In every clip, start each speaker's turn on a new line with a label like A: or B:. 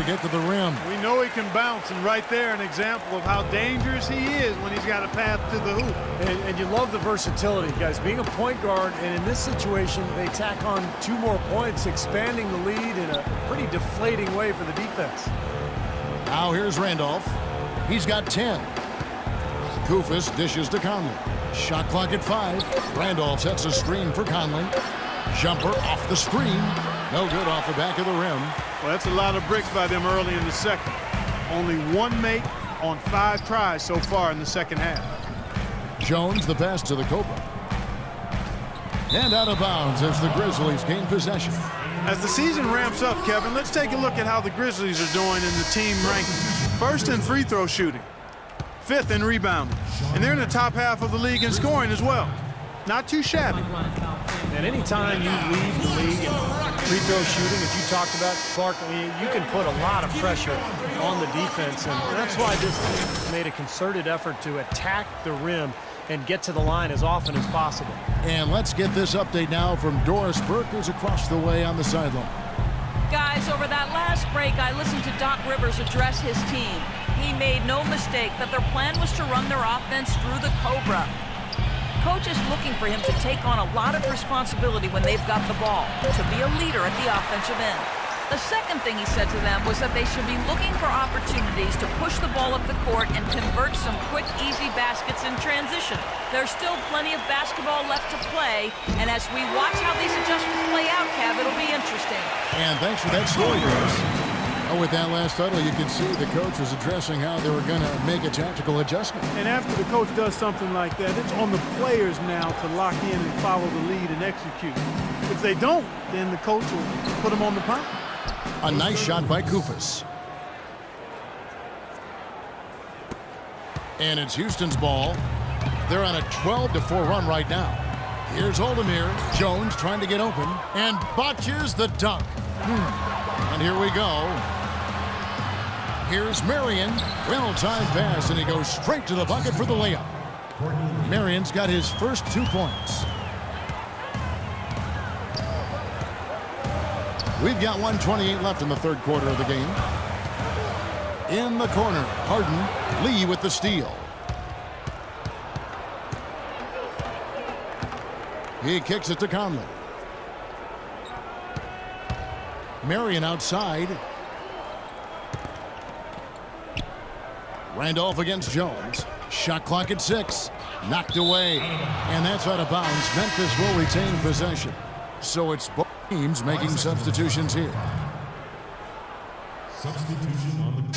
A: to get to the rim.
B: We know he can bounce, and right there an example of how dangerous he is when he's got a path to the hoop.
C: And you love the versatility, guys. Being a point guard, and in this situation, they tack on 2 more points, expanding the lead in a pretty deflating way for the defense.
A: Now here's Randolph. He's got 10. Koufos dishes to Conley. Shot clock at 5. Randolph sets a screen for Conley. Jumper off the screen. No good off the back of the rim.
B: Well, that's a lot of bricks by them early in the second. Only 1 make on 5 tries so far in the second half.
A: Jones the pass to the Cobra. And out of bounds as the Grizzlies gain possession.
B: As the season ramps up, Kevin, let's take a look at how the Grizzlies are doing in the team rankings. First in free throw shooting. 5th in rebounding. And they're in the top half of the league in scoring as well. Not too shabby.
C: And anytime you lead the league in free throw shooting, as you talked about, Clark, I mean, you can put a lot of pressure on the defense. And that's why this team made a concerted effort to attack the rim and get to the line as often as possible.
A: And let's get this update now from Doris Burke, who's across the way on the sideline.
D: Guys, over that last break, I listened to Doc Rivers address his team. He made no mistake that their plan was to run their offense through the Cobra. Coach is looking for him to take on a lot of responsibility when they've got the ball, to be a leader at the offensive end. The second thing he said to them was that they should be looking for opportunities to push the ball up the court and convert some quick, easy baskets in transition. There's still plenty of basketball left to play, and as we watch how these adjustments play out, Kev, it'll be interesting.
A: And thanks for that story, Doris. With that last huddle, you can see the coach was addressing how they were going to make a tactical adjustment.
B: And after the coach does something like that, it's on the players now to lock in and follow the lead and execute. If they don't, then the coach will put them on the punt.
A: A nice shot by Koufos. And it's Houston's ball. They're on a 12-4 run right now. Here's Oldemir. Jones trying to get open and botches the dunk. And here we go. Here's Marion. Well-timed pass, and he goes straight to the bucket for the layup. Marion's got his first 2 points. We've got 1:28 left in the third quarter of the game. In the corner, Harden. Lee with the steal. He kicks it to Conley. Marion outside. Randolph against Jones. Shot clock at 6. Knocked away. And that's out of bounds. Memphis will retain possession. So it's both teams making substitutions here.
E: Substitution on the court.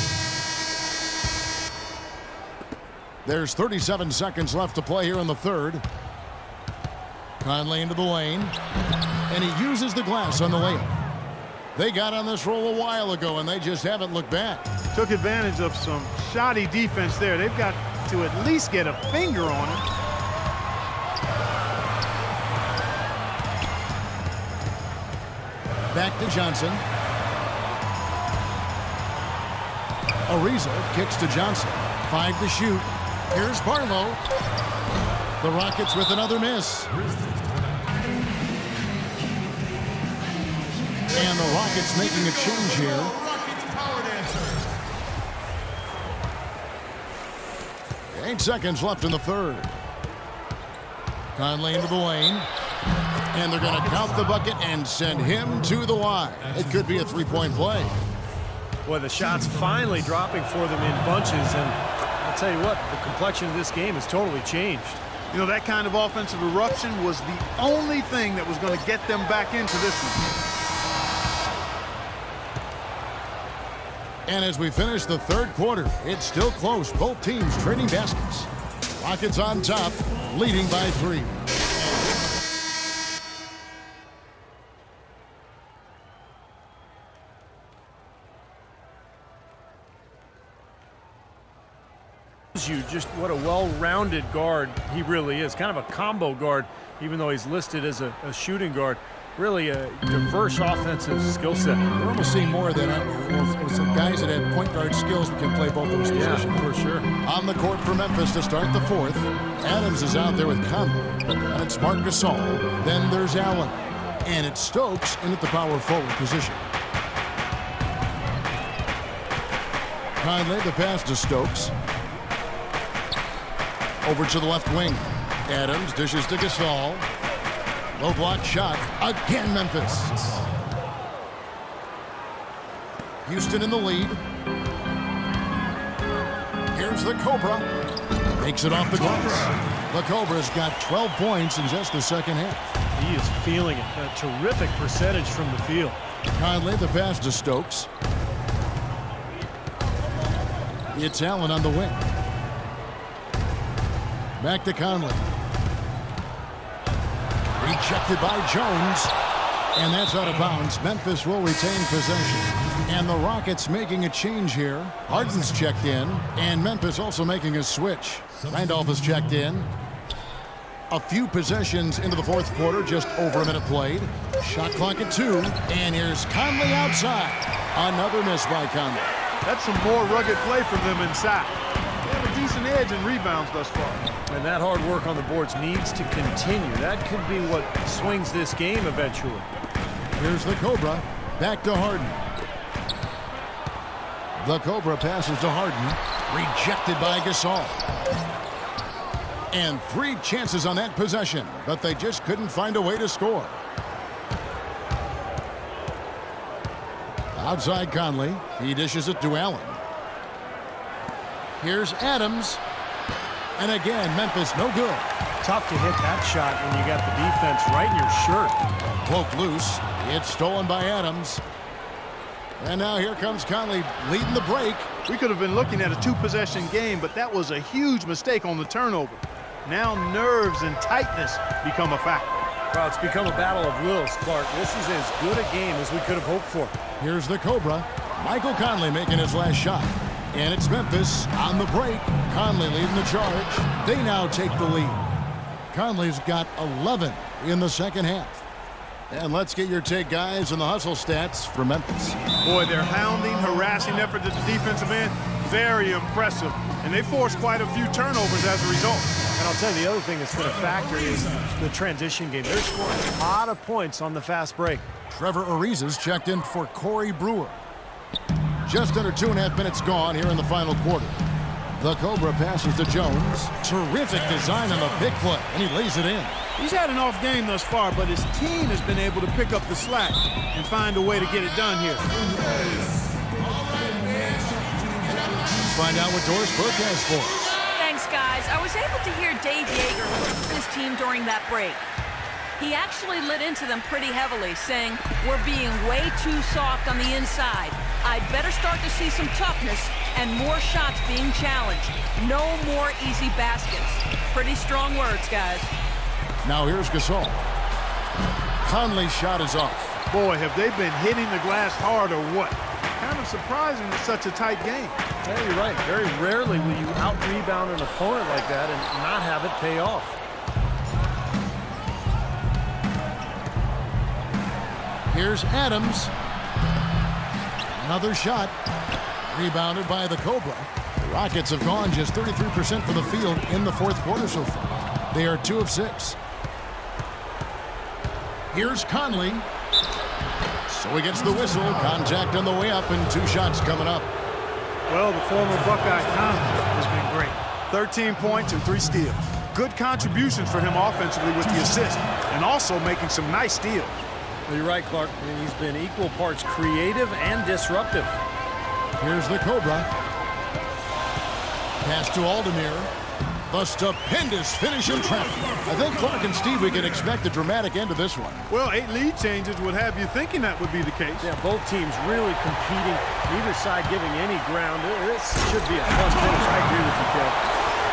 A: There's 37 seconds left to play here in the third. Conley into the lane. And he uses the glass on the layup. They got on this roll a while ago, and they just haven't looked back.
B: Took advantage of some shoddy defense there. They've got to at least get a finger on it.
A: Back to Johnson. Ariza kicks to Johnson. 5 to shoot. Here's Barlow. The Rockets with another miss. And the Rockets making a change here. 8 seconds left in the third. Conley into the lane. And they're going to count the bucket and send him to the line. It could be a 3-point play.
C: Boy, the shots finally dropping for them in bunches, and I'll tell you what, the complexion of this game has totally changed.
B: You know, that kind of offensive eruption was the only thing that was going to get them back into this one.
A: And as we finish the third quarter, it's still close. Both teams trading baskets. Rockets on top, leading by 3.
C: You just what a well-rounded guard he really is. Kind of a combo guard, even though he's listed as a shooting guard. Really a diverse offensive skill set.
A: We're almost seeing more of that, aren't we? Some guys that have point guard skills that can play both those positions.
C: Yeah, for sure.
A: On the court for Memphis to start the fourth. Adams is out there with Conley. And it's Marc Gasol. Then there's Allen. And it's Stokes in at the power forward position. Conley, the pass to Stokes. Over to the left wing. Adams dishes to Gasol. Low block shot. Again, Memphis. Houston in the lead. Here's the Cobra. Makes it off the glass. The Cobra's got 12 points in just the second half.
C: He is feeling it. A terrific percentage from the field.
A: Conley, the pass to Stokes. It's Allen on the wing. Back to Conley. Rejected by Jones. And that's out of bounds. Memphis will retain possession. And the Rockets making a change here. Harden's checked in. And Memphis also making a switch. Randolph has checked in. A few possessions into the fourth quarter. Just over a minute played. Shot clock at 2. And here's Conley outside. Another miss by Conley.
B: That's some more rugged play from them inside. They have a decent edge in rebounds thus far.
C: And that hard work on the boards needs to continue. That could be what swings this game eventually.
A: Here's the Cobra. Back to Harden. The Cobra passes to Harden. Rejected by Gasol. And 3 chances on that possession, but they just couldn't find a way to score. Outside Conley. He dishes it to Allen. Here's Adams. And again, Memphis no good.
C: Tough to hit that shot when you got the defense right in your shirt.
A: Poke loose. It's stolen by Adams. And now here comes Conley leading the break.
B: We could have been looking at a 2-possession game, but that was a huge mistake on the turnover. Now nerves and tightness become a factor.
C: Well, it's become a battle of wills, Clark. This is as good a game as we could have hoped for.
A: Here's the Cobra. Michael Conley making his last shot. And it's Memphis on the break. Conley leading the charge. They now take the lead. Conley's got 11 in the second half. And let's get your take, guys, on the hustle stats for Memphis.
B: Boy, their hounding, harassing effort at the defensive end, very impressive. And they forced quite a few turnovers as a result.
C: And I'll tell you, the other thing that's been a factor is the transition game. They're scoring a lot of points on the fast break.
A: Trevor Ariza's checked in for Corey Brewer. Just under 2.5 minutes gone here in the final quarter. The Cobra passes to Jones. Terrific design on the big play, and he lays it in.
B: He's had an off game thus far, but his team has been able to pick up the slack and find a way to get it done here.
A: Find out what Doris Burke has for us.
D: Thanks, guys. I was able to hear Dave Yeager with his team during that break. He actually lit into them pretty heavily, saying, "We're being way too soft on the inside. I'd better start to see some toughness and more shots being challenged. No more easy baskets." Pretty strong words, guys.
A: Now here's Gasol. Conley's shot is off.
B: Boy, have they been hitting the glass hard or what? Kind of surprising it's such a tight game.
C: Yeah, you're right. Very rarely will you out-rebound an opponent like that and not have it pay off.
A: Here's Adams. Another shot. Rebounded by the Cobra. The Rockets have gone just 33% from the field in the fourth quarter so far. They are 2 of 6. Here's Conley. So he gets the whistle. Contact on the way up and 2 shots coming up.
B: Well, the former Buckeye Conley has been great. 13 points and 3 steals. Good contributions for him offensively with the assist and also making some nice steals.
C: Well, you're right, Clark. He's been equal parts creative and disruptive.
A: Here's the Cobra. Pass to Aldemir. A stupendous finish in traffic. I think Clark and Steve, we can expect a dramatic end to this one.
B: Well, 8 lead changes would have you thinking that would be the case.
C: Yeah, both teams really competing, neither side giving any ground. This should be a fun finish. I agree with you, Kev.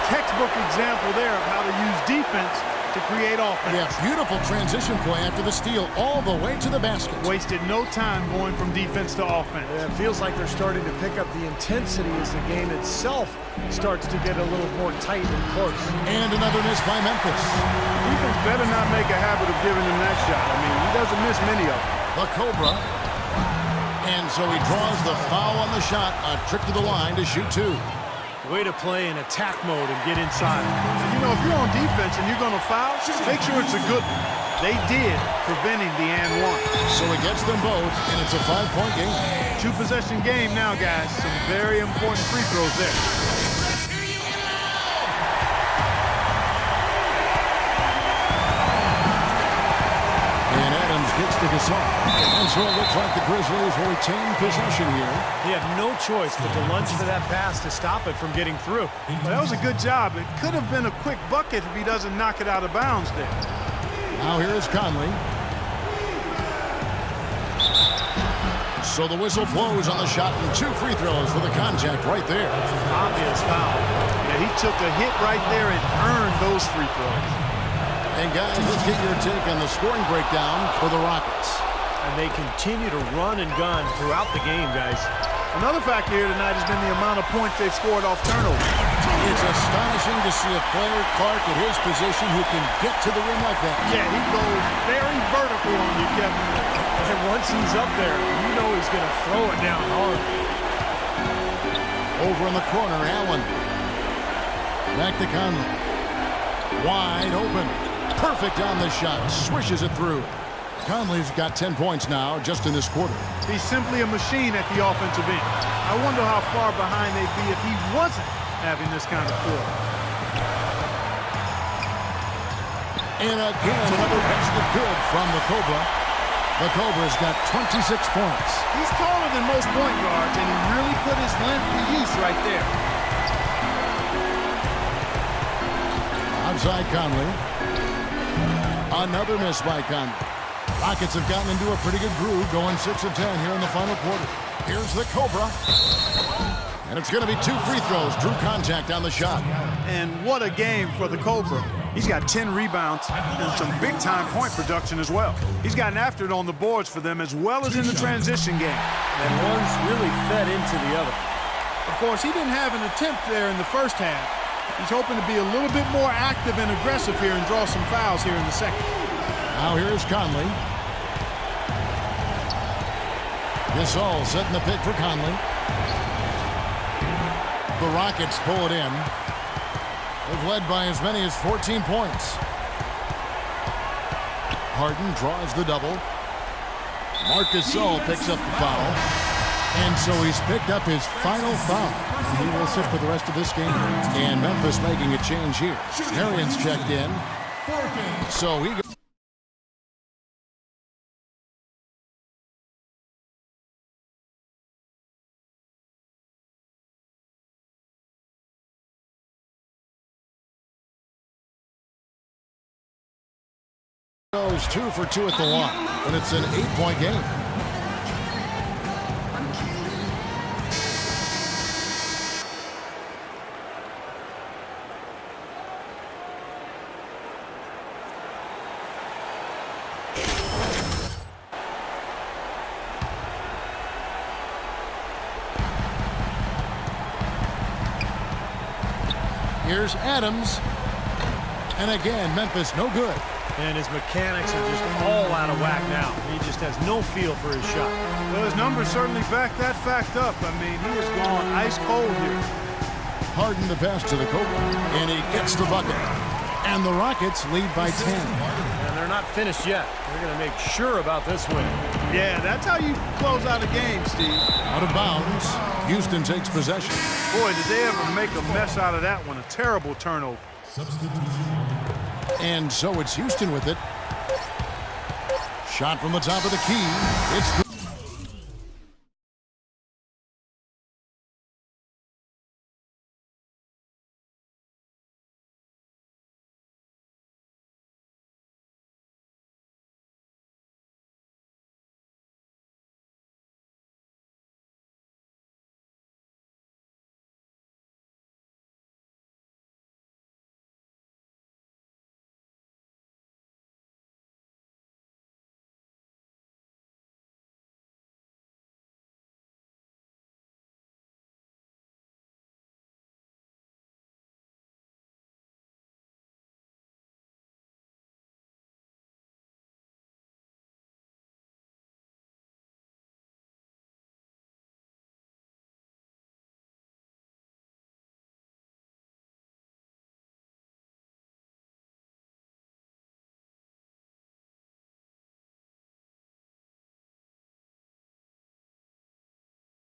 B: Textbook example there of how to use defense to create offense.
A: Yeah, beautiful transition play after the steal all the way to the basket.
B: Wasted no time going from defense to offense.
C: Yeah, it feels like they're starting to pick up the intensity as the game itself starts to get a little more tight and close.
A: And another miss by Memphis.
B: Defense better not make a habit of giving him that shot. I mean, he doesn't miss many of them.
A: The Cobra. And so he draws the foul on the shot. A trip to the line to shoot 2.
C: Way to play in attack mode and get inside.
B: You know, if you're on defense and you're going to foul, make sure it's a good one. They did, preventing the and one.
A: So he gets them both, and it's a 5-point game.
B: Two-possession game now, guys. Some very important free throws there.
A: And Adams gets to Gasol. And so it looks like the Grizzlies will retain possession here.
C: He had no choice but to lunge for that pass to stop it from getting through.
B: Well, that was a good job. It could have been a quick bucket if he doesn't knock it out of bounds there.
A: Now here's Conley. So the whistle blows on the shot and 2 free throws for the contact right there.
C: Obvious foul.
B: Yeah, he took a hit right there and earned those free throws.
A: And guys, let's get your take on the scoring breakdown for the Rockets.
C: And they continue to run and gun throughout the game, guys.
B: Another factor here tonight has been the amount of points they've scored off turnover.
A: It's astonishing to see a player, Clark, at his position who can get to the rim like that.
B: Yeah, he goes very vertical on you, Kevin.
C: And once he's up there, you know he's going to throw it down hard.
A: Over in the corner, Allen. Back to Conley. Wide open. Perfect on the shot. Swishes it through. Conley's got 10 points now just in this quarter.
B: He's simply a machine at the offensive end. I wonder how far behind they'd be if he wasn't having this kind of quarter.
A: And again, another basket good from the Cobra. The Cobra's got 26 points.
B: He's taller than most point guards, and he really put his length to use right there.
A: Outside Conley. Another miss by Conley. Rockets have gotten into a pretty good groove, going 6 of 10 here in the final quarter. Here's the Cobra. And it's going to be 2 free throws. Drew contact on the shot.
B: And what a game for the Cobra. He's got 10 rebounds and some big-time point production as well. He's gotten after it on the boards for them as well as in the transition game.
C: And one's really fed into the other.
B: Of course, he didn't have an attempt there in the first half. He's hoping to be a little bit more active and aggressive here and draw some fouls here in the second.
A: Now here's Conley. Gasol setting the pick for Conley. The Rockets pull it in. They've led by as many as 14 points. Harden draws the double. Marcus Gasol picks up the foul. And so he's picked up his final foul. He will sit for the rest of this game. And Memphis making a change here. Arians checked in. So he goes 2 for 2 at the line, and it's an 8-point game. Here's Adams, and again, Memphis no good.
C: And his mechanics are just all out of whack now. He just has no feel for his shot.
B: Well, his numbers certainly back that fact up. I mean, he is gone ice cold here.
A: Harden the pass to the Cobra, and he gets the bucket. And the Rockets lead by 10.
C: And they're not finished yet. They're going to make sure about this win.
B: Yeah, that's how you close out a game, Steve.
A: Out of bounds, Houston takes possession.
B: Boy, did they ever make a mess out of that one. A terrible turnover.
A: And so it's Houston with it. Shot from the top of the key. It's